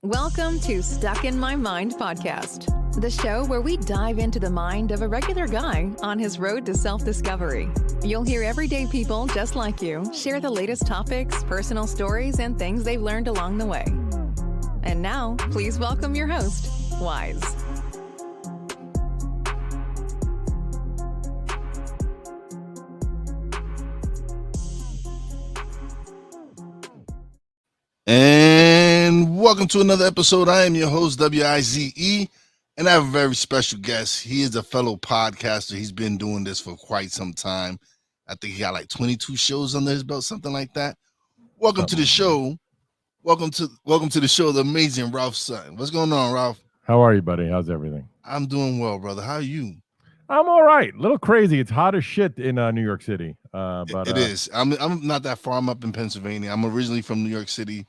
Welcome to Stuck in My Mind podcast, the show where we dive into the mind of a regular guy on his road to self-discovery. You'll hear everyday people just like you share the latest topics, personal stories, and things they've learned along the way. And now, please welcome your host, Wise. And welcome to another episode. I am your host, W-I-Z-E, and I have a very special guest. He is a fellow podcaster. He's been doing this for quite some time. I think he got like 22 shows under his belt, something like that. Welcome to the show. Welcome to the show, the amazing Ralph Sutton. What's going on, Ralph? How are you, buddy? How's everything? I'm doing well, brother. How are you? I'm all right. A little crazy. It's hot as shit in New York City. But it is. I'm not that far. I'm up in Pennsylvania. I'm originally from New York City.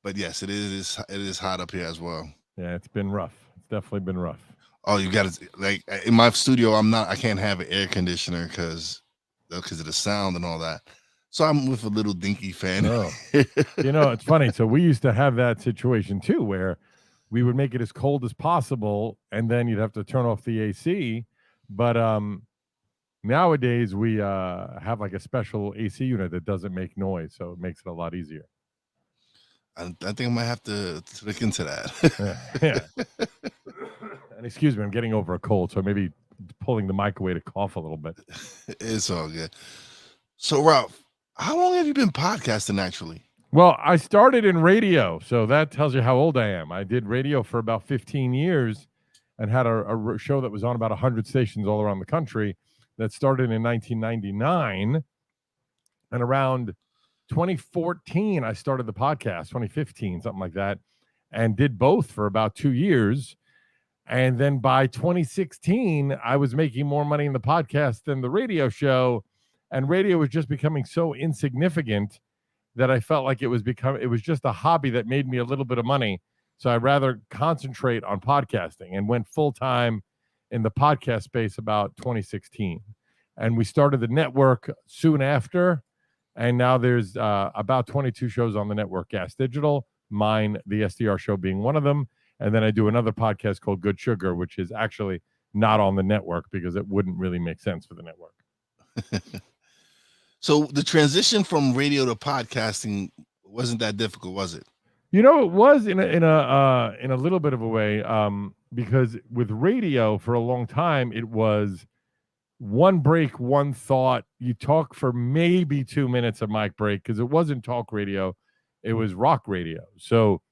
But yes, it is hot up here as well. Yeah, it's been rough. It's definitely been rough. Oh, you got to, like, in my studio, I can't have an air conditioner because of the sound and all that. So I'm with a little dinky fan. Oh. It's funny. So we used to have that situation too, where we would make it as cold as possible, and then you'd have to turn off the AC. But nowadays we have like a special AC unit that doesn't make noise, so it makes it a lot easier. I think I might have to look into that. Yeah. And excuse me, I'm getting over a cold, so maybe pulling the mic away to cough a little bit. It's all good. So, Ralph, how long have you been podcasting, actually? Well, I started in radio, so that tells you how old I am. I did radio for about 15 years and had a show that was on about 100 stations all around the country that started in 1999. And around 2014, I started the podcast, 2015, something like that, and did both for about 2 years. And then by 2016, I was making more money in the podcast than the radio show. And radio was just becoming so insignificant that I felt like it was just a hobby that made me a little bit of money. So I'd rather concentrate on podcasting, and went full time in the podcast space about 2016. And we started the network soon after. And now there's about 22 shows on the network, Gas Digital, mine, the SDR show being one of them. And then I do another podcast called Good Sugar, which is actually not on the network because it wouldn't really make sense for the network. So the transition from radio to podcasting wasn't that difficult, was it? It was in a little bit of a way, because with radio for a long time, it was one break, one thought. You talk for maybe 2 minutes of mic break because it wasn't talk radio. It was rock radio. So,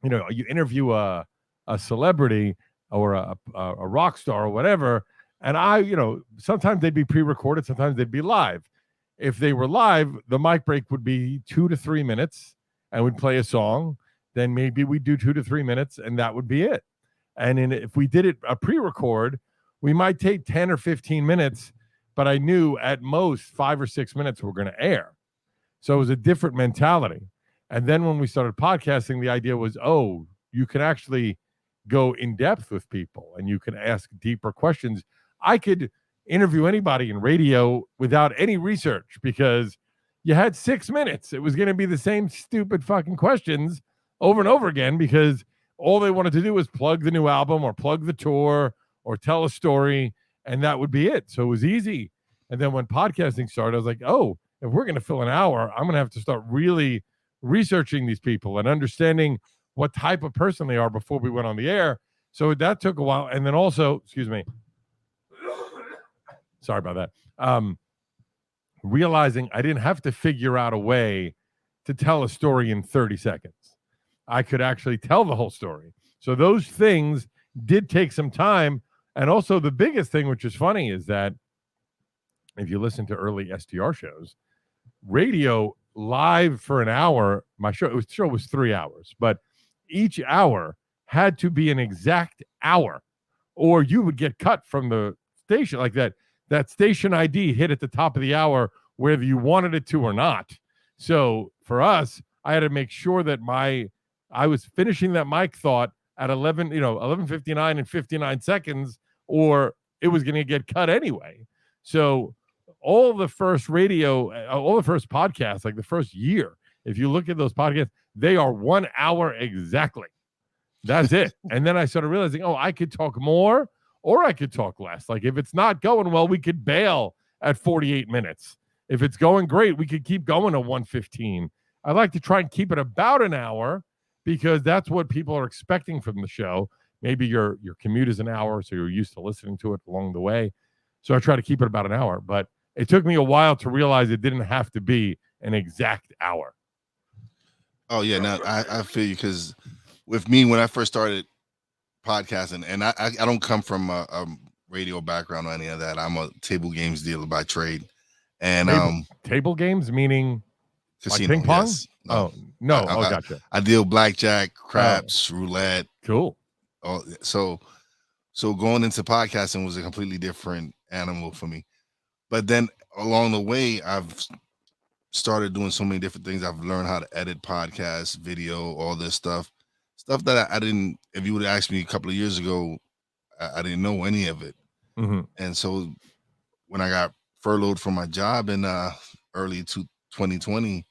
you interview a celebrity or a rock star or whatever. And sometimes they'd be pre-recorded. Sometimes they'd be live. If they were live, the mic break would be 2 to 3 minutes and we'd play a song. Then maybe we'd do 2 to 3 minutes and that would be it. And if we did it a pre-record, we might take 10 or 15 minutes, but I knew at most 5 or 6 minutes were going to air. So it was a different mentality. And then when we started podcasting, the idea was, you can actually go in depth with people and you can ask deeper questions. I could interview anybody in radio without any research because you had 6 minutes. It was going to be the same stupid fucking questions over and over again because all they wanted to do was plug the new album or plug the tour or tell a story, and that would be it. So it was easy. And then when podcasting started, I was like, if we're going to fill an hour, I'm going to have to start really researching these people and understanding what type of person they are before we went on the air. So that took a while. And then also, excuse me, sorry about that, realizing I didn't have to figure out a way to tell a story in 30 seconds. I could actually tell the whole story. So those things did take some time. And also the biggest thing, which is funny, is that if you listen to early SDR shows, radio live for an hour, my show was 3 hours, but each hour had to be an exact hour or you would get cut from the station. Like that station ID hit at the top of the hour, whether you wanted it to or not. So for us, I had to make sure that I was finishing that mic thought at 11:59 and 59 seconds, or it was going to get cut anyway. So all the first podcasts, like the first year, if you look at those podcasts, they are 1 hour exactly. That's it. And then I started realizing, oh, I could talk more or I could talk less. Like if it's not going well, we could bail at 48 minutes. If it's going great, we could keep going to 115. I like to try and keep it about an hour because that's what people are expecting from the show. Maybe your commute is an hour, so you're used to listening to it along the way. So I try to keep it about an hour. But it took me a while to realize it didn't have to be an exact hour. Oh, yeah. Now, I feel you because with me, when I first started podcasting, and I don't come from a radio background or any of that. I'm a table games dealer by trade. And table games, meaning casino, like ping pong? Yes. No. Gotcha. I deal blackjack, craps, roulette. Cool. So going into podcasting was a completely different animal for me. But then along the way, I've started doing so many different things. I've learned how to edit podcasts, video, all this stuff that I didn't. If you would have asked me a couple of years ago, I didn't know any of it. Mm-hmm. And so when I got furloughed from my job in early 2020,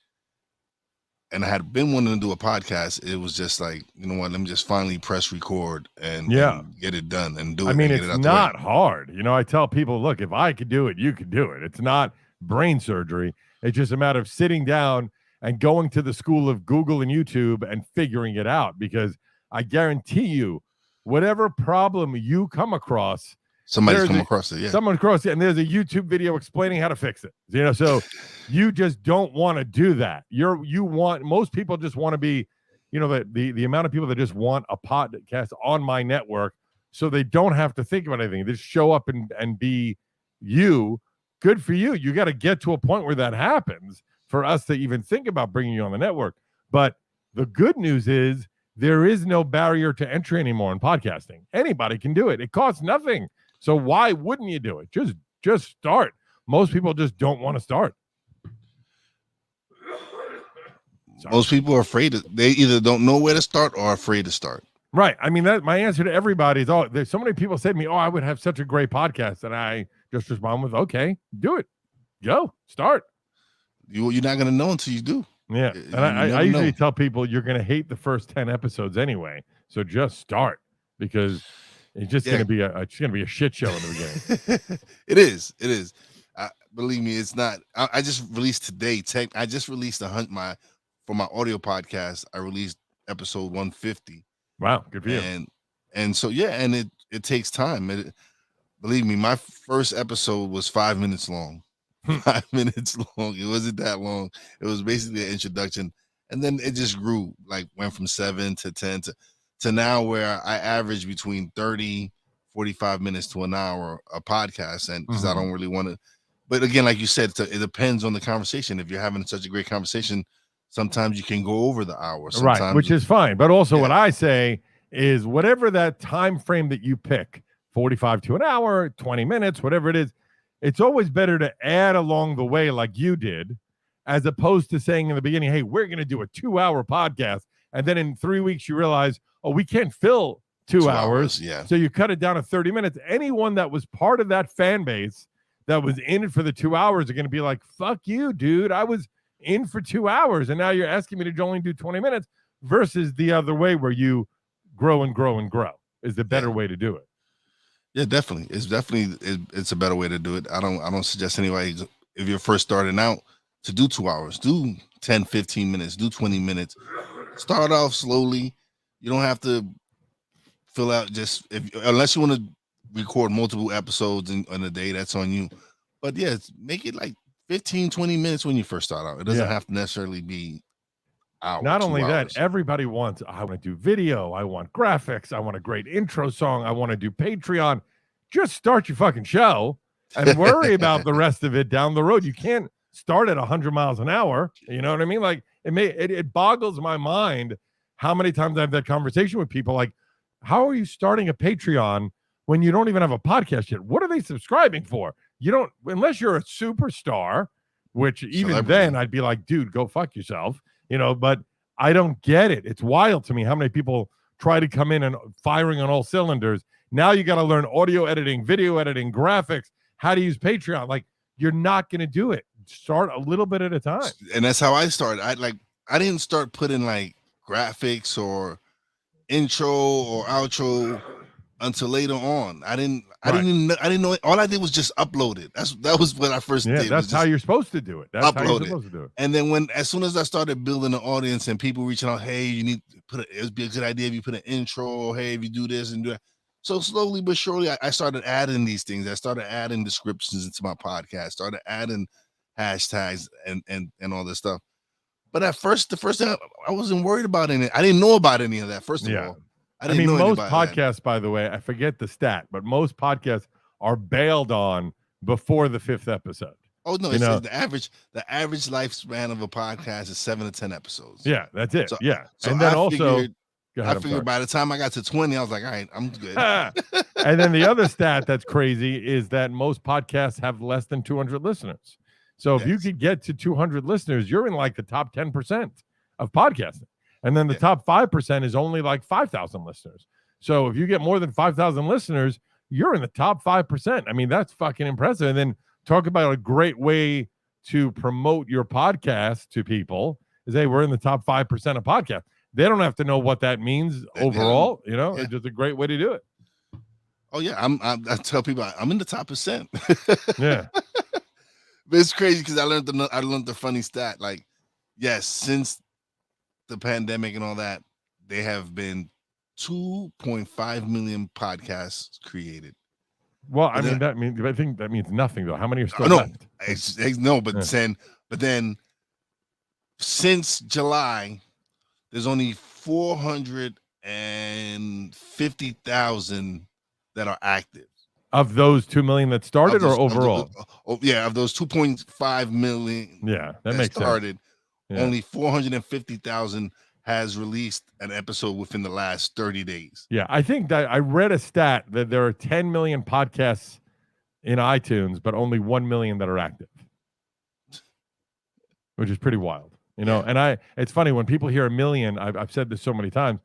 and I had been wanting to do a podcast, it was just like, you know what, let me just finally press record and get it done and do it. I mean, it's not hard. You know, I tell people, look, if I could do it, you could do it. It's not brain surgery. It's just a matter of sitting down and going to the school of Google and YouTube and figuring it out, because I guarantee you, whatever problem you come across, somebody's come across it. Yeah. Someone across it, and there's a YouTube video explaining how to fix it. You know, so you just don't want to do that. Most people just want to be, you know, the amount of people that just want a podcast on my network so they don't have to think about anything. They just show up and be you. Good for you. You got to get to a point where that happens for us to even think about bringing you on the network. But the good news is there is no barrier to entry anymore in podcasting. Anybody can do it. It costs nothing. So why wouldn't you do it? Just start. Most people just don't want to start. Sorry. Most people are afraid. They either don't know where to start or are afraid to start. Right. I mean, my answer to everybody is, there's so many people say to me, I would have such a great podcast. And I just respond with, okay, do it. Go. Start. You're not going to know until you do. Yeah. And I usually tell people you're going to hate the first 10 episodes anyway. So just start, because it's just going to be a shit show in the beginning. It is. Believe me, it's not. I just released today. I just released for my audio podcast. I released episode 150. Wow, good for you. And so and it takes time. Believe me, my first episode was 5 minutes long. 5 minutes long. It wasn't that long. It was basically an introduction, and then it just grew. Like went from 7 to 10 to now, where I average between 30, 45 minutes to an hour a podcast, and because I don't really want to. But again, like you said, it depends on the conversation. If you're having such a great conversation, sometimes you can go over the hour. Right, which is fine. But also what I say is whatever that time frame that you pick, 45 to an hour, 20 minutes, whatever it is, it's always better to add along the way like you did, as opposed to saying in the beginning, hey, we're going to do a 2-hour podcast. And then in 3 weeks, you realize, we can't fill 2 hours. Yeah. So you cut it down to 30 minutes. Anyone that was part of that fan base that was in it for the 2 hours are going to be like, fuck you, dude. I was in for 2 hours, and now you're asking me to only do 20 minutes, versus the other way where you grow and grow and grow is the better way to do it. Yeah, definitely. It's a better way to do it. I don't suggest anybody, if you're first starting out, to do 2 hours. Do 10, 15 minutes, do 20 minutes. Start off slowly. You don't have to fill out unless you want to record multiple episodes in a day, that's on you. But make it like 15, 20 minutes when you first start out. It doesn't have to necessarily be hours. Not only that, everybody wants, I want to do video, I want graphics, I want a great intro song, I want to do Patreon. Just start your fucking show and worry about the rest of it down the road. You can't start at 100 miles an hour. You know what I mean? Like it boggles my mind how many times I have that conversation with people. Like, how are you starting a Patreon when you don't even have a podcast yet? What are they subscribing for? You don't, unless you're a superstar, which even then I'd be like, dude, go fuck yourself. You know, but I don't get it. It's wild to me how many people try to come in and firing on all cylinders. Now you got to learn audio editing, video editing, graphics, how to use Patreon. Like, you're not going to do it. Start a little bit at a time. And that's how I started. I didn't start putting like graphics or intro or outro until later on. I didn't Right. even know. All I did was just upload it. That was what I first Yeah, did. that's was how just you're supposed to do it. That's how you're upload it. supposed to do it. And then as soon as I started building an audience and people reaching out, hey, you need to it would be a good idea if you put an intro, or hey, if you do this and do that. So slowly but surely, I started adding these things. I started adding descriptions into my podcast, started adding hashtags and all this stuff. But the first thing I wasn't worried about any. I didn't know about any of that. First of all, I didn't know most about podcasts, that. by the way, I forget the stat, but most podcasts are bailed on before the 5th episode. Oh no, it's the average lifespan of a podcast is 7 to 10 episodes. Yeah, that's it. So, yeah. So and then I figured by the time I got to 20, I was like, all right, I'm good. And then the other stat that's crazy is that most podcasts have less than 200 listeners. So if you could get to 200 listeners, you're in like the top 10% of podcasting. And then the top 5% is only like 5,000 listeners. So if you get more than 5,000 listeners, you're in the top 5%. I mean, that's fucking impressive. And then talk about a great way to promote your podcast to people is, hey, we're in the top 5% of podcasts. They don't have to know what that means overall. It's just a great way to do it. Oh yeah, I tell people I'm in the top percent. Yeah, but it's crazy because I learned the funny stat. Like, yes, since the pandemic and all that, they have been 2.5 million podcasts created. Well, I think that means nothing though. How many are still left? But then since July, there's only 450,000 that are active. Of those 2 million that started, or overall? Of those 2.5 million. Yeah, that makes started. Sense. Only 450,000 has released an episode within the last 30 days. Yeah, I think that I read a stat that there are 10 million podcasts in iTunes, but only 1 million that are active, which is pretty wild. And it's funny when people hear a million, I've said this so many times,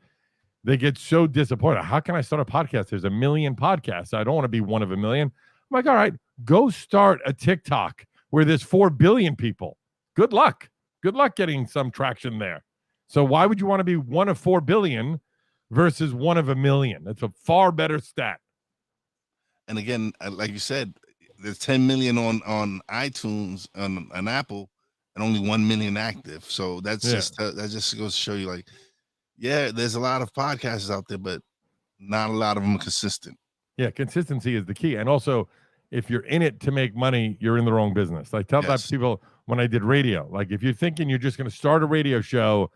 they get so disappointed. How can I start a podcast? There's a million podcasts. I don't want to be one of a million. I'm like, all right, go start a TikTok where there's 4 billion people. Good luck. Good luck getting some traction there. So why would you want to be one of 4 billion versus one of a million? That's a far better stat. And again, like you said, there's 10 million on iTunes, on Apple, and only 1 million active. So that just goes to show you, like, yeah, there's a lot of podcasts out there, but not a lot of them are consistent. Yeah, consistency is the key. And also, if you're in it to make money, you're in the wrong business. I tell that people when I did radio, like, if you're thinking you're just going to start a radio show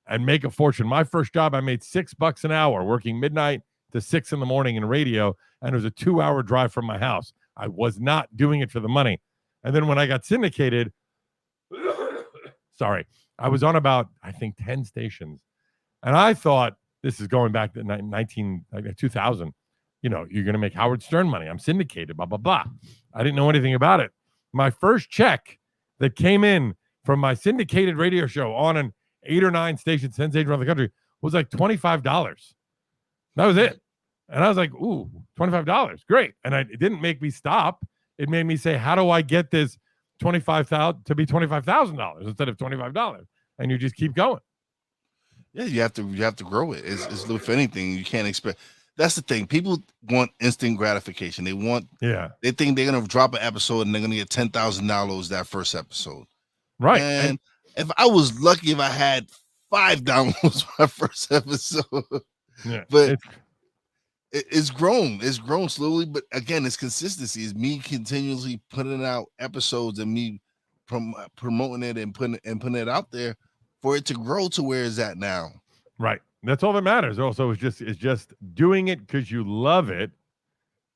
and make a fortune. My first job, I made $6 an hour working midnight to 6 in the morning in radio, and it was a 2-hour drive from my house. I was not doing it for the money. And then when I got syndicated, I was on about, I think, 10 stations. And I thought, this is going back to 2000, you're going to make Howard Stern money. I'm syndicated, blah, blah, blah. I didn't know anything about it. My first check that came in from my syndicated radio show on an 8 or 9 stations, 10 stations around the country, was like $25. That was it. And I was like, ooh, $25, great. And it didn't make me stop. It made me say, how do I get this $25,000 to be $25,000 instead of $25? And you just keep going. Yeah, you have to grow it. It's if anything, you can't expect. That's the thing. People want instant gratification. They think they're gonna drop an episode and they're gonna get 10,000 downloads that first episode. Right. And if I was lucky, if I had 5 downloads my first episode. Yeah. But it's grown. It's grown slowly. But again, it's consistency. It's me continuously putting out episodes and me promoting it and putting it out there for it to grow to where it's at now. Right. That's all that matters. Also, it's just doing it because you love it.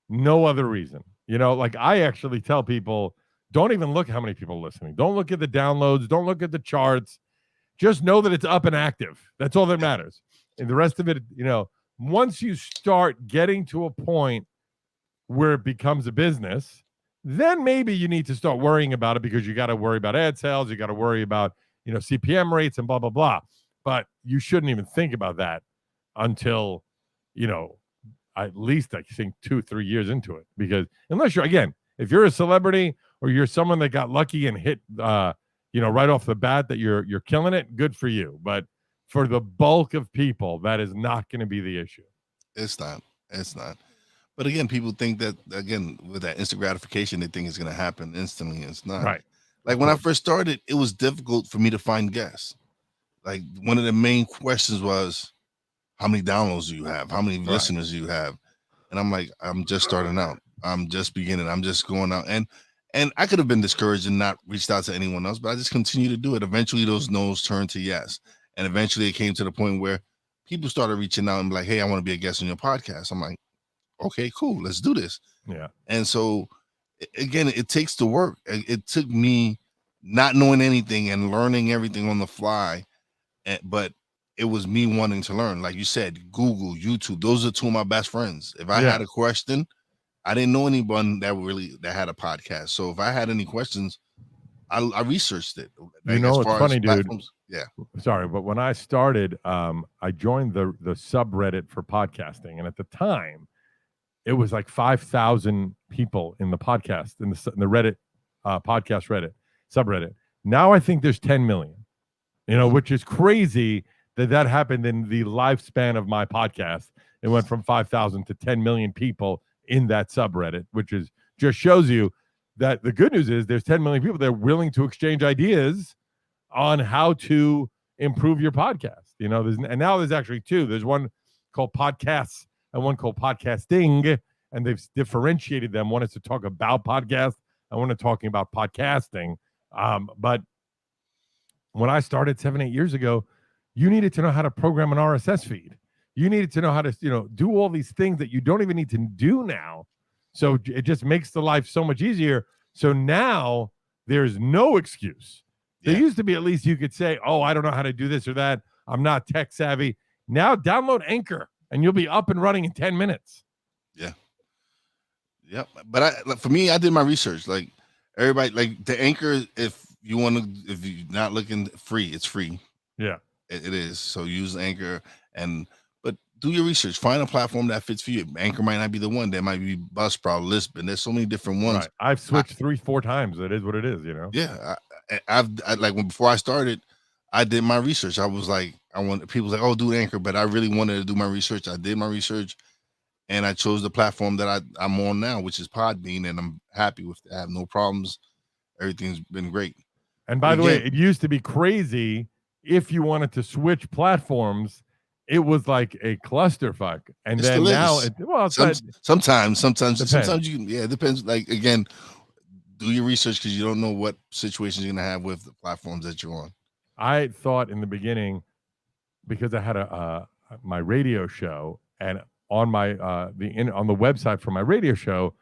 No other reason. Like, I actually tell people, don't even look how many people are listening. Don't look at the downloads. Don't look at the charts. Just know that it's up and active. That's all that matters. And the rest of it, once you start getting to a point where it becomes a business, then maybe you need to start worrying about it, because you got to worry about ad sales. You got to worry about, CPM rates and blah, blah, blah. But you shouldn't even think about that until, at least I think 2-3 years into it. Because unless if you're a celebrity or you're someone that got lucky and hit, right off the bat that you're killing it, good for you. But for the bulk of people, that is not going to be the issue. It's not. It's not. But again, people think that, again, with that instant gratification, they think it's going to happen instantly. It's not. Right. Like when I first started, it was difficult for me to find guests. Like one of the main questions was, how many downloads do you have? How many listeners do you have? And I'm like, I'm just starting out. I'm just beginning. I'm just going out. And I could have been discouraged and not reached out to anyone else, but I just continue to do it. Eventually those no's turned to yes. And eventually it came to the point where people started reaching out and be like, hey, I want to be a guest on your podcast. I'm like, okay, cool. Let's do this. Yeah. And so again, it takes the work. It took me not knowing anything and learning everything on the fly. But it was me wanting to learn. Like you said, Google, YouTube, those are two of my best friends. If I had a question, I didn't know anyone that had a podcast. So if I had any questions, I researched it. Like, it's funny, dude. Yeah. Sorry, but when I started, I joined the subreddit for podcasting. And at the time, it was like 5,000 people in the podcast, in the Reddit, podcast Reddit, subreddit. Now I think there's 10 million. Which is crazy that happened in the lifespan of my podcast. It went from 5,000 to 10 million people in that subreddit, which is just shows you that the good news is there's 10 million people that are willing to exchange ideas on how to improve your podcast. And now there's actually two. There's one called podcasts and one called podcasting, and they've differentiated them. One is to talk about podcasts, and one is talking about podcasting. But when I started 7-8 years ago, you needed to know how to program an RSS feed. You needed to know how to, do all these things that you don't even need to do now. So it just makes the life so much easier. So now there's no excuse. There used to be, at least you could say, oh, I don't know how to do this or that. I'm not tech savvy. Now download Anchor and you'll be up and running in 10 minutes. Yeah. Yep. But for me, I did my research. Like everybody, like the Anchor, if you're not looking free, it's free. Yeah, it is. So use Anchor, but do your research. Find a platform that fits for you. Anchor might not be the one. There might be Buzzsprout, Lisp, and there's so many different ones. Right. I've switched 3-4 times. It is what it is, Yeah, I like before I started, I did my research. I was like, people like, oh, do Anchor, but I really wanted to do my research. I did my research, and I chose the platform that I'm on now, which is Podbean, and I'm happy with it. I have no problems. Everything's been great. And by the way, it used to be crazy. If you wanted to switch platforms, it was like a clusterfuck. And then now, sometimes you can. Yeah, it depends. Like again, do your research because you don't know what situations you're gonna have with the platforms that you're on. I thought in the beginning, because I had my radio show, and on my on the website for my radio show,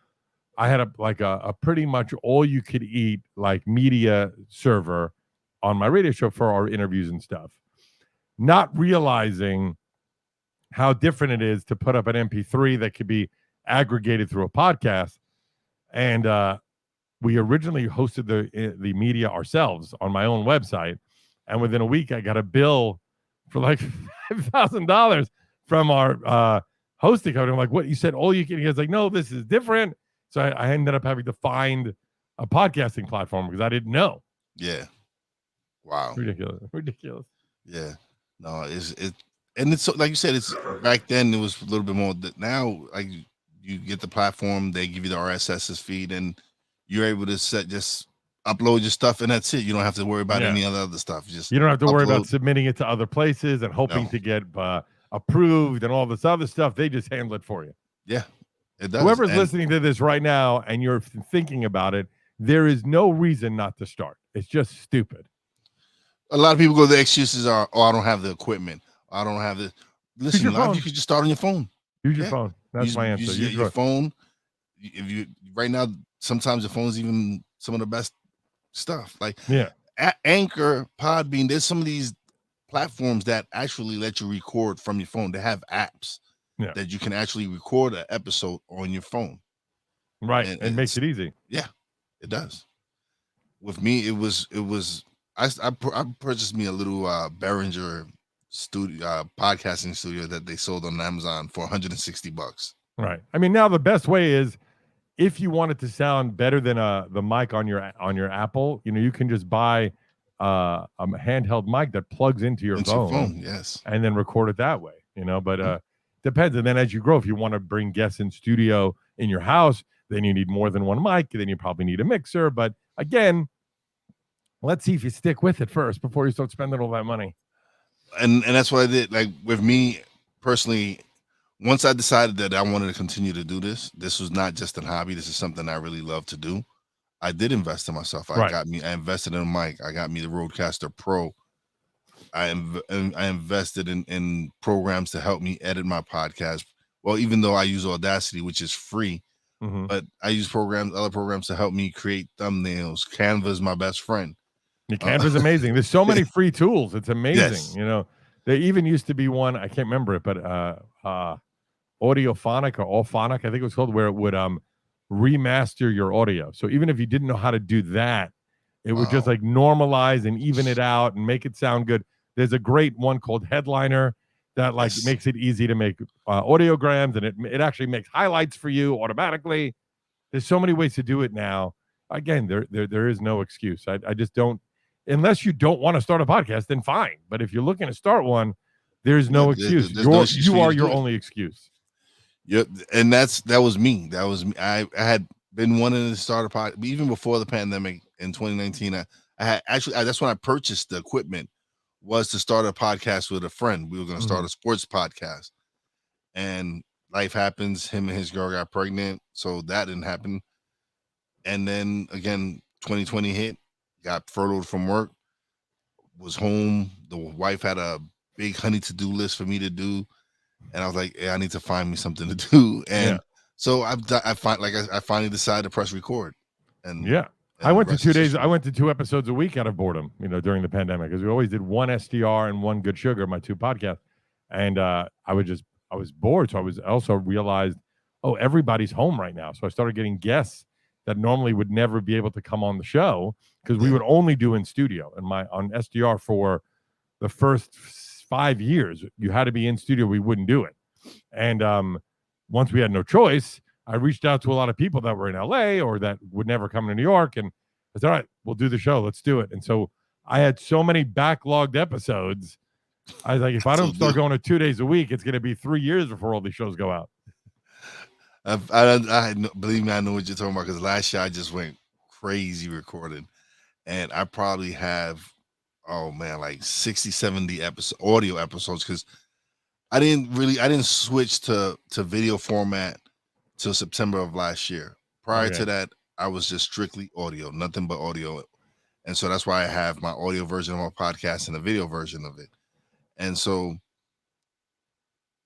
I had a pretty much all you could eat like media server on my radio show for our interviews and stuff, not realizing how different it is to put up an MP3 that could be aggregated through a podcast. And we originally hosted the media ourselves on my own website. And within a week, I got a bill for like $5,000 from our hosting company. I'm like, what? You said all you can eat? He was like, no, this is different. So I ended up having to find a podcasting platform because I didn't know. Yeah. Wow. Ridiculous. Yeah. No, and it's so, like you said, it's back then it was a little bit more. Now, like you get the platform, they give you the RSS feed, and you're able to just upload your stuff, and that's it. You don't have to worry about any other stuff. You don't have to worry about submitting it to other places and hoping to get approved and all this other stuff. They just handle it for you. Yeah. It does. Whoever's listening to this right now and you're thinking about it, there is no reason not to start. It's just stupid. A lot of people go, the excuses are, oh, I don't have the equipment. I don't have this. Listen, you could just start on your phone. Use your phone. That's my answer. Use your phone. If you right now, sometimes the phone's even some of the best stuff. Like Anchor, Podbean, there's some of these platforms that actually let you record from your phone. They have apps that you can actually record an episode on your phone. Right. And it makes it easy. Yeah, it does. With me, it was I purchased me a little Behringer studio, podcasting studio that they sold on Amazon for $160. Right. I mean, now the best way is if you want it to sound better than the mic on your Apple, you can just buy handheld mic that plugs into your phone, yes. and then record it that way. But depends. And then as you grow, if you want to bring guests in studio in your house, then you need more than one mic. Then you probably need a mixer. But again, let's see if you stick with it first before you start spending all that money. And that's what I did. Like with me personally, once I decided that I wanted to continue to do this was not just a hobby. This is something I really love to do. I did invest in myself. I invested in a mic. I got me the Rodecaster Pro. I invested in programs to help me edit my podcast. Well, even though I use Audacity, which is free, but I use other programs to help me create thumbnails. Canva is my best friend. Canva is amazing. There's so many free tools. It's amazing. Yes. There even used to be one, I can't remember it, but Audiophonic or Allphonic, I think it was called, where it would remaster your audio. So even if you didn't know how to do that, it would just like normalize and even it out and make it sound good. There's a great one called Headliner that makes it easy to make audiograms, and it actually makes highlights for you automatically. There's so many ways to do it now. Again, there is no excuse. I just don't, unless you don't want to start a podcast, then fine. But if you're looking to start one, there's no excuse. You are your only excuse. Yep, and that was me. I had been wanting to start a podcast even before the pandemic in 2019. I had that's when I purchased the equipment, was to start a podcast with a friend. We were going to start a sports podcast, and life happens. Him and his girl got pregnant, so that didn't happen. And then again, 2020 hit. Got furloughed from work. Was home. The wife had a big honey to-do list for me to do, and I was like, "Yeah, I need to find me something to do." And so I finally decided to press record. And I went to 2 days. I went to 2 episodes a week out of boredom, during the pandemic, because we always did one SDR and one Good Sugar, my 2 podcasts. And I was bored. So I also realized, everybody's home right now. So I started getting guests that normally would never be able to come on the show, because we would only do in studio. And on SDR for the first 5 years, you had to be in studio. We wouldn't do it. And once we had no choice, I reached out to a lot of people that were in LA or that would never come to New York. And I said, all right, we'll do the show. Let's do it. And so I had so many backlogged episodes. I was like, if I don't start going to 2 days a week, it's going to be 3 years before all these shows go out. Believe me, I know what you're talking about, because last year I just went crazy recording, and I probably have, like 60, 70 audio episodes, because I didn't switch to video format till September of last year. Prior to that, I was just strictly audio, nothing but audio. And so that's why I have my audio version of my podcast and a video version of it. And so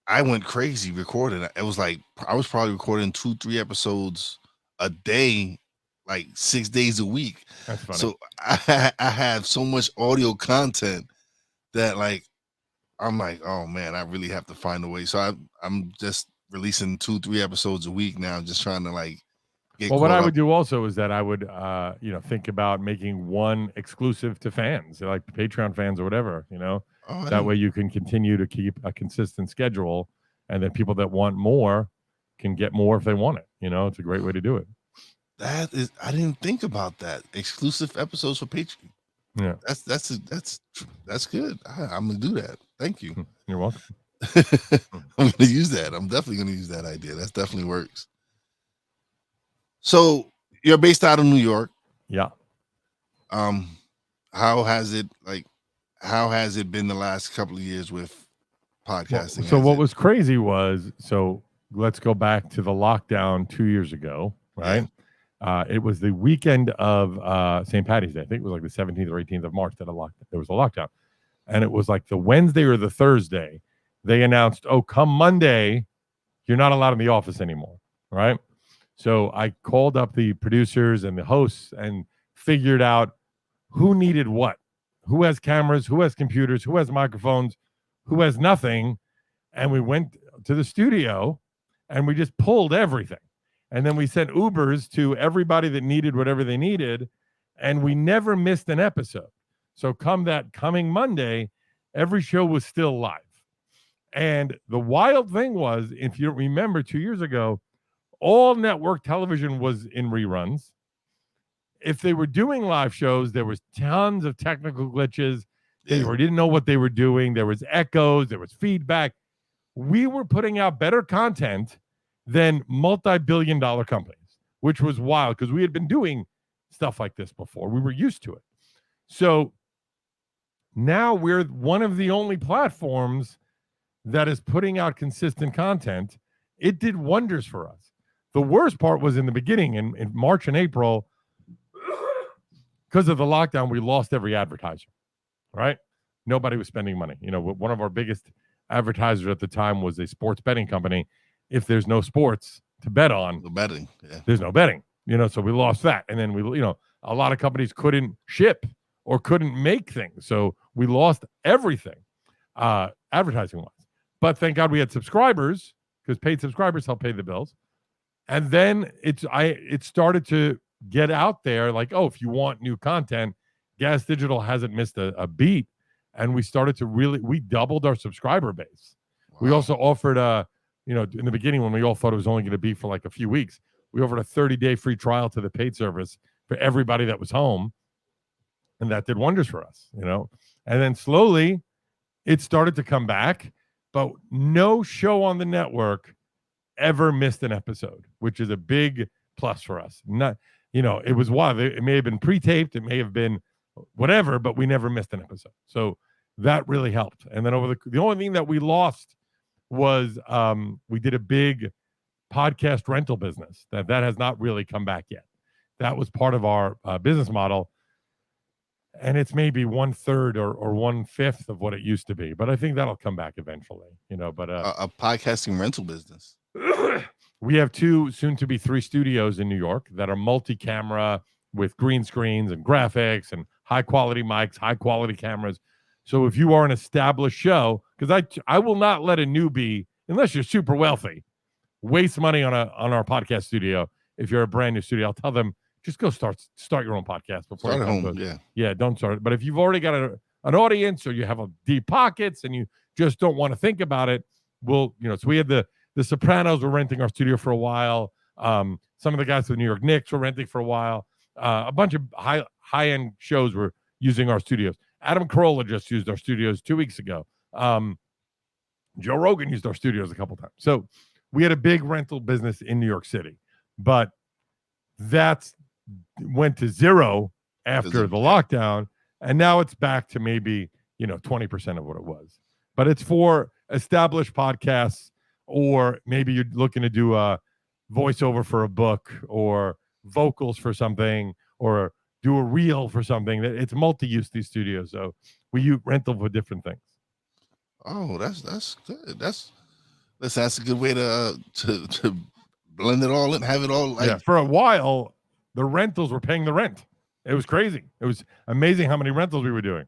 I went crazy recording. It was like I was probably recording 2-3 episodes a day, like 6 days a week. That's funny. So I have so much audio content that I'm like, oh man, I really have to find a way. So I'm just releasing 2-3 episodes a week now, just trying to get. Well, what I would do also is that I would think about making one exclusive to fans, like Patreon fans or whatever, that way you can continue to keep a consistent schedule, and then people that want more can get more if they want it. It's a great way to do it. I didn't think about that. Exclusive episodes for Patreon. Yeah, that's good. I'm gonna do that. Thank you. You're welcome. I'm gonna use that. I'm definitely gonna use that idea. That definitely works. So you're based out of New York. Yeah. How has it been the last couple of years with podcasting? So what was crazy was, let's go back to the lockdown 2 years ago, right? Yeah. It was the weekend of St. Paddy's Day. I think it was like the 17th or 18th of March that there was a lockdown. And it was like the Wednesday or the Thursday, they announced, come Monday, you're not allowed in the office anymore, right? So I called up the producers and the hosts and figured out who needed what, who has cameras, who has computers, who has microphones, who has nothing. And we went to the studio and we just pulled everything. And then we sent Ubers to everybody that needed whatever they needed. And we never missed an episode. So coming Monday, every show was still live. And the wild thing was, if you remember 2 years ago, all network television was in reruns. if they were doing live shows, there was tons of technical glitches. They Yeah. didn't know what they were doing. There was echoes. There was feedback. We were putting out better content than multi-billion-dollar companies, which was wild because we had been doing stuff like this before. We were used to it. So now we're one of the only platforms that is putting out consistent content. It did wonders for us. The worst part was in the beginning, in March and April, because of the lockdown, we lost every advertiser, right? Nobody was spending money. One of our biggest advertisers at the time was a sports betting company. If there's no sports to bet on, there's no betting, so we lost that. And then a lot of companies couldn't ship or couldn't make things. So we lost everything, advertising wise. But thank God we had subscribers, because paid subscribers help pay the bills. And then it started to get out there like, oh, if you want new content, Gas Digital hasn't missed a beat. And we started to we doubled our subscriber base. Wow. We also offered in the beginning when we all thought it was only going to be for like a few weeks, we offered a 30-day free trial to the paid service for everybody that was home. And that did wonders for us, And then slowly it started to come back, but no show on the network ever missed an episode, which is a big plus for us. Not, it was wild. It may have been pre-taped, it may have been whatever, but we never missed an episode. So that really helped. And then the only thing that we lost was we did a big podcast rental business that has not really come back yet. That was part of our business model. And it's maybe 1/3 or 1/5 of what it used to be. But I think that'll come back eventually, But a podcasting rental business. We have 2, soon to be 3 studios in New York that are multi-camera with green screens and graphics and high-quality mics, high-quality cameras. So if you are an established show, because I will not let a newbie, unless you're super wealthy, waste money on our podcast studio. If you're a brand new studio, I'll tell them, just go start your own podcast before start you home. Yeah, don't start it. But if you've already got an audience or you have a deep pockets and you just don't want to think about it, so we had the Sopranos were renting our studio for a while. Some of the guys from the New York Knicks were renting for a while. A bunch of high-end shows were using our studios. Adam Carolla just used our studios 2 weeks ago. Joe Rogan used our studios a couple times. So we had a big rental business in New York City, but that went to zero after the lockdown, and now it's back to maybe 20% of what it was. But it's for established podcasts, or maybe you're looking to do a voiceover for a book or vocals for something, or do a reel for something. It's multi-use, these studios. So we use rental for different things. Oh, that's good. That's a good way to blend it all and have it all. Yeah, for a while, the rentals were paying the rent. It was crazy. It was amazing how many rentals we were doing.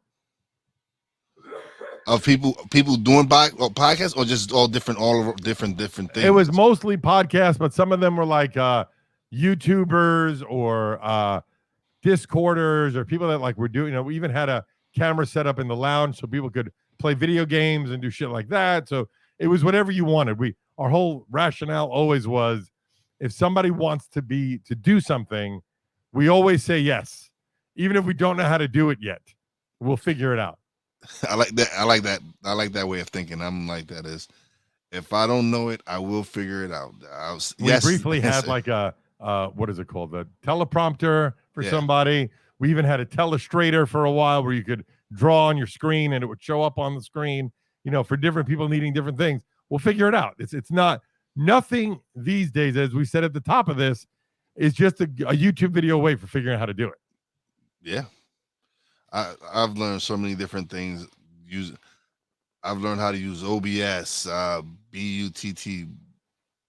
Of people doing podcasts, or just all different things? It was mostly podcasts, but some of them were like YouTubers or Discorders, or people that were doing. We even had a camera set up in the lounge so people could play video games and do shit like that. So it was whatever you wanted. Our whole rationale always was, if somebody wants to do something, we always say yes, even if we don't know how to do it yet. We'll figure it out. I like that. I like that way of thinking. I'm like that. Is, if I don't know it, I will figure it out. We briefly had like a what is it called? The teleprompter for somebody. We even had a telestrator for a while where you could draw on your screen and it would show up on the screen, for different people needing different things. We'll figure it out. It's not nothing these days, as we said at the top of this, is just a YouTube video away for figuring out how to do it. Yeah. I've learned so many different things. I've learned how to use OBS, BUTT,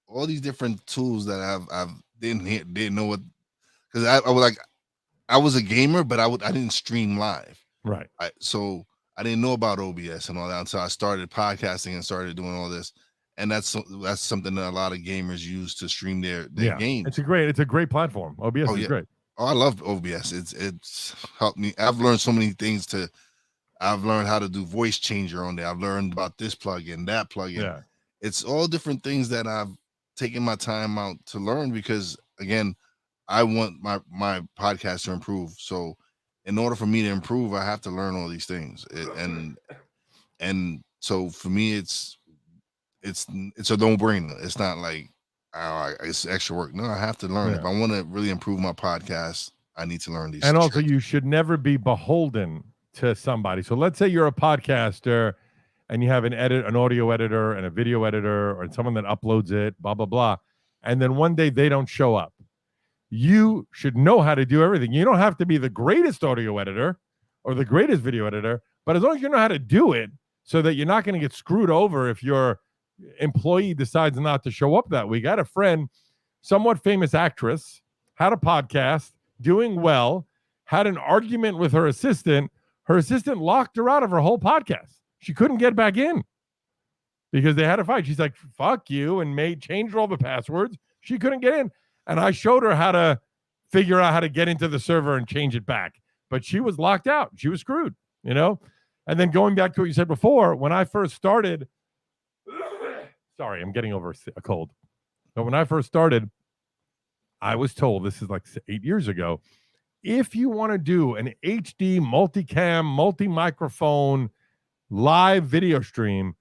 all these different tools that I've didn't know what, because I was a gamer, but I didn't stream live. Right. So I didn't know about OBS and all that until I started podcasting and started doing all this. And that's something that a lot of gamers use to stream their games. It's a great platform. OBS is great. Oh, I love OBS. It's helped me. I've learned so many things. I've learned how to do voice changer on there. I've learned about this plugin, that plugin. Yeah. It's all different things that I've taken my time out to learn, because again, I want my podcast to improve. So in order for me to improve, I have to learn all these things. And so for me, it's a no-brainer. It's not like it's extra work. No, I have to learn. Yeah. If I want to really improve my podcast, I need to learn these. And also, tricks. you should never be beholden to somebody. So let's say you're a podcaster and you have an audio editor and a video editor or someone that uploads it, blah, blah, blah. And then one day they don't show up. You should know how to do everything. You don't have to be the greatest audio editor or the greatest video editor, but as long as you know how to do it so that you're not going to get screwed over if your employee decides not to show up that week. I had a friend, somewhat famous actress, had a podcast, doing well, had an argument with her assistant. Her assistant locked her out of her whole podcast. She couldn't get back in because they had a fight. She's like, fuck you, and changed all the passwords. She couldn't get in. And I showed her how to figure out how to get into the server and change it back. But she was locked out. She was screwed, you know? And then going back to what you said before, when I first started, sorry, I'm getting over a cold. But when I first started, I was told, this is like 8 years ago, if you want to do an HD multicam, multi-microphone live video stream,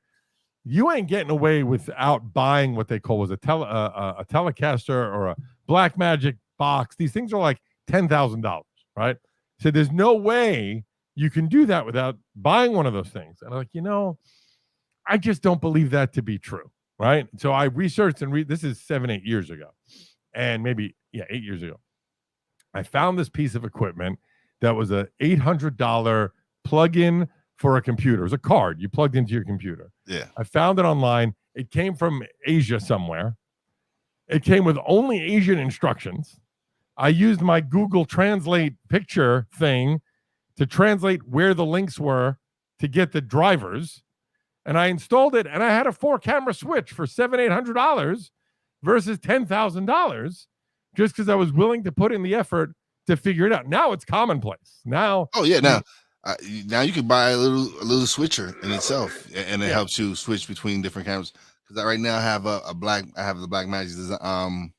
you ain't getting away without buying what they call a Telecaster or a Blackmagic box. These things are like $10,000, right? So there's no way you can do that without buying one of those things. And I'm like, I just don't believe that to be true, right? So I researched this is 7-8 years ago, and maybe 8 years ago. I found this piece of equipment that was a $800 plug-in for a computer. It was a card you plugged into your computer. Yeah. I found it online. It came from Asia somewhere. It came with only Asian instructions. I used my Google Translate picture thing to translate where the links were to get the drivers. And I installed it, and I had a 4-camera switch for $700-800 versus $10,000 just because I was willing to put in the effort to figure it out. Now it's commonplace. Now, now you can buy a little switcher in itself, and it helps you switch between different cameras. Because right now I have the Blackmagic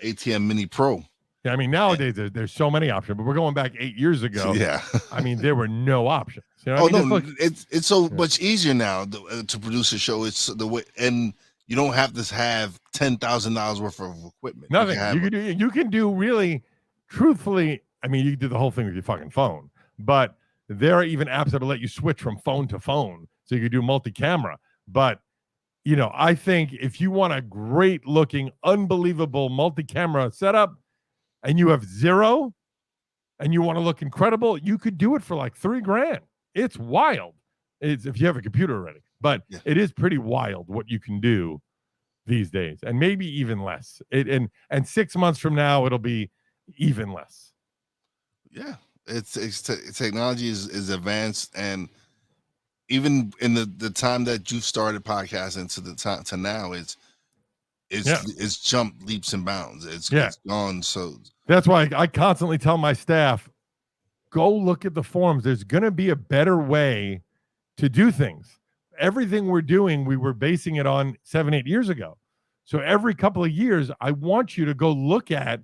ATM Mini Pro. Yeah, I mean, nowadays there's so many options, but we're going back 8 years ago. Yeah, I mean, there were no options. It's so much easier now to produce a show. It's the way, and you don't have to have $10,000 worth of equipment. Nothing. You can do really, truthfully. I mean, you can do the whole thing with your fucking phone, but there are even apps that'll let you switch from phone to phone, so you can do multi-camera. But I think if you want a great-looking, unbelievable multi-camera setup, and you have zero, and you want to look incredible, you could do it for like $3,000. It's wild. It's if you have a computer already, but it is pretty wild what you can do these days, and maybe even less. And 6 months from now, it'll be even less. Yeah, technology is advanced, and even in the time that you've started podcasting to the time to now, it's jumped leaps and bounds. It's gone. So that's why I constantly tell my staff, go look at the forums. There's going to be a better way to do things. Everything we're doing, we were basing it on 7-8 years ago. So every couple of years, I want you to go look at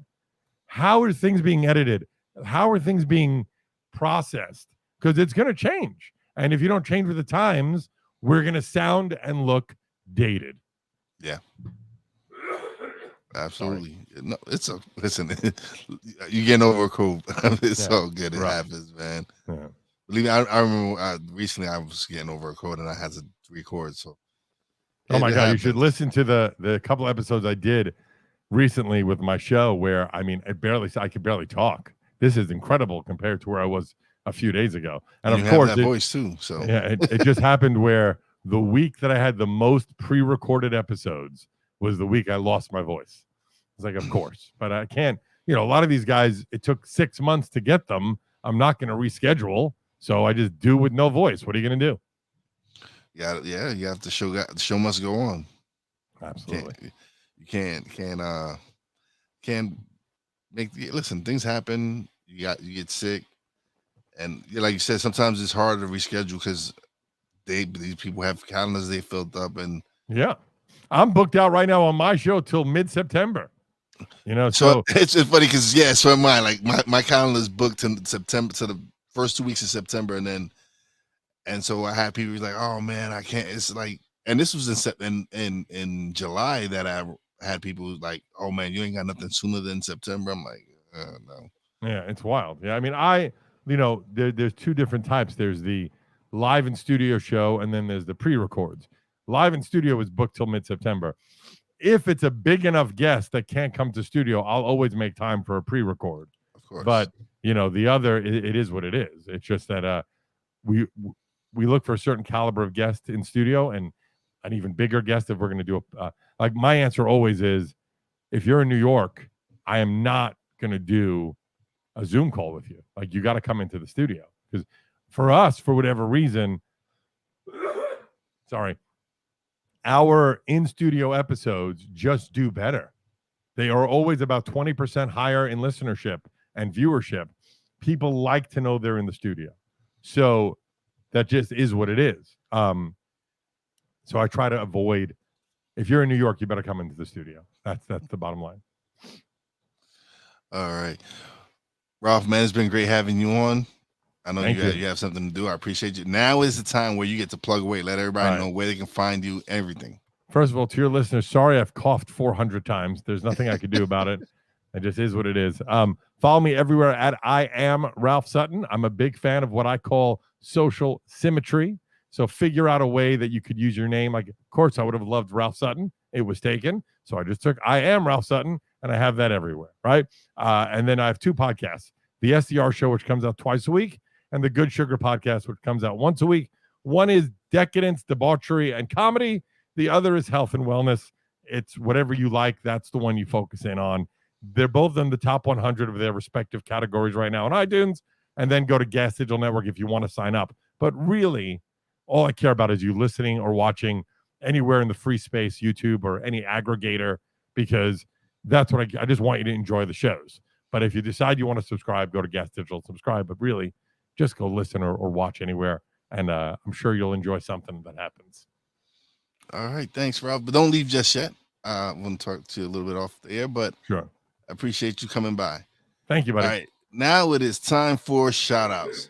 how are things being edited? How are things being processed? Because it's going to change. And if you don't change with the times, we're going to sound and look dated. Yeah. Absolutely. No, listen, you're getting over a cold. It's so good. It happens, man. Yeah. Believe me, I remember recently I was getting over a cold and I had to record. So, oh my God, you should listen to the couple episodes I did recently with my show where, I mean, I could barely talk. This is incredible compared to where I was a few days ago. And of course, that voice too. So it just happened where the week that I had the most pre-recorded episodes was the week I lost my voice. It's like, of course, but I can't. A lot of these guys, it took 6 months to get them. I'm not going to reschedule, so I just do with no voice. What are you going to do? Yeah, you have to show. The show must go on. Absolutely. You can't make. Listen, things happen. You get sick, and like you said, sometimes it's hard to reschedule because these people have calendars they filled up, and I'm booked out right now on my show till mid-September. So it's funny because so am I. Like my calendar is booked to September, to the first 2 weeks of September, and so I had people like, oh man, I can't. It's like, and this was in July that I had people like, oh man, you ain't got nothing sooner than September. I'm like, no. Yeah, it's wild. Yeah, I mean, there's two different types. There's the live in studio show, and then there's the pre-records. Live in studio is booked till mid-September. If it's a big enough guest that can't come to studio, I'll always make time for a pre-record. Of course. But the other, it is what it is. It's just that we look for a certain caliber of guest in studio, and an even bigger guest if we're going to do like my answer always is, if you're in New York, I am not going to do a Zoom call with you. Like, you got to come into the studio, because for us, for whatever reason, sorry, our in-studio episodes just do better. They are always about 20% higher in listenership and viewership. People like to know they're in the studio. So that just is what it is. So I try to avoid, if you're in New York, you better come into the studio. That's the bottom line. All right. Ralph, man, it's been great having you on. I know you have something to do. I appreciate you. Now is the time where you get to plug away. Let everybody know where they can find you, everything. First of all, to your listeners, sorry I've coughed 400 times. There's nothing I could do about it. It just is what it is. Follow me everywhere at I am Ralph Sutton. I'm a big fan of what I call social symmetry. So figure out a way that you could use your name. Like, of course, I would have loved Ralph Sutton. It was taken. So I just took I am Ralph Sutton, and I have that everywhere, right? And then I have two podcasts. The SDR Show, which comes out twice a week, and the Good Sugar Podcast, which comes out once a week. One is decadence, debauchery, and comedy. The other is health and wellness. It's whatever you like. That's the one you focus in on. They're both in the top 100 of their respective categories right now on iTunes. And then go to Gas Digital Network if you want to sign up. But really, all I care about is you listening or watching anywhere in the free space, YouTube or any aggregator, because that's what I just want you to enjoy the shows. But if you decide you want to subscribe, go to Gas Digital, subscribe. But really, just go listen or watch anywhere. And I'm sure you'll enjoy something that happens. All right. Thanks, Ralph. But don't leave just yet. I want to talk to you a little bit off the air, but sure. I appreciate you coming by. Thank you, buddy. All right. Now it is time for shout-outs.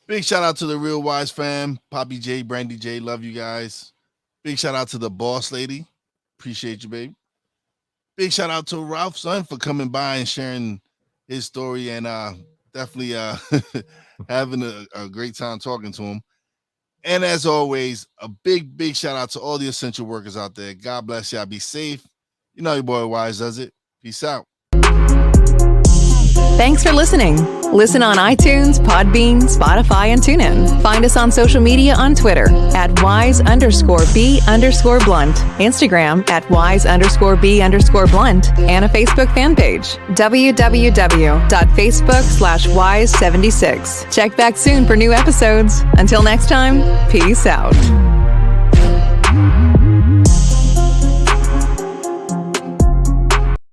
Big shout-out to the Real Wise fam. Poppy J, Brandy J, love you guys. Big shout-out to the Boss Lady. Appreciate you, babe. Big shout-out to Ralph's son for coming by and sharing his story, and definitely having a great time talking to him. And as always, a big, big shout out to all the essential workers out there. God bless y'all. Be safe. You know your boy Wise does it. Peace out. Thanks for listening. Listen on iTunes, Podbean, Spotify, and TuneIn. Find us on social media on Twitter at @wise_b_blunt, Instagram at @wise_b_blunt, and a Facebook fan page, www.facebook.com/wise76. Check back soon for new episodes. Until next time, peace out.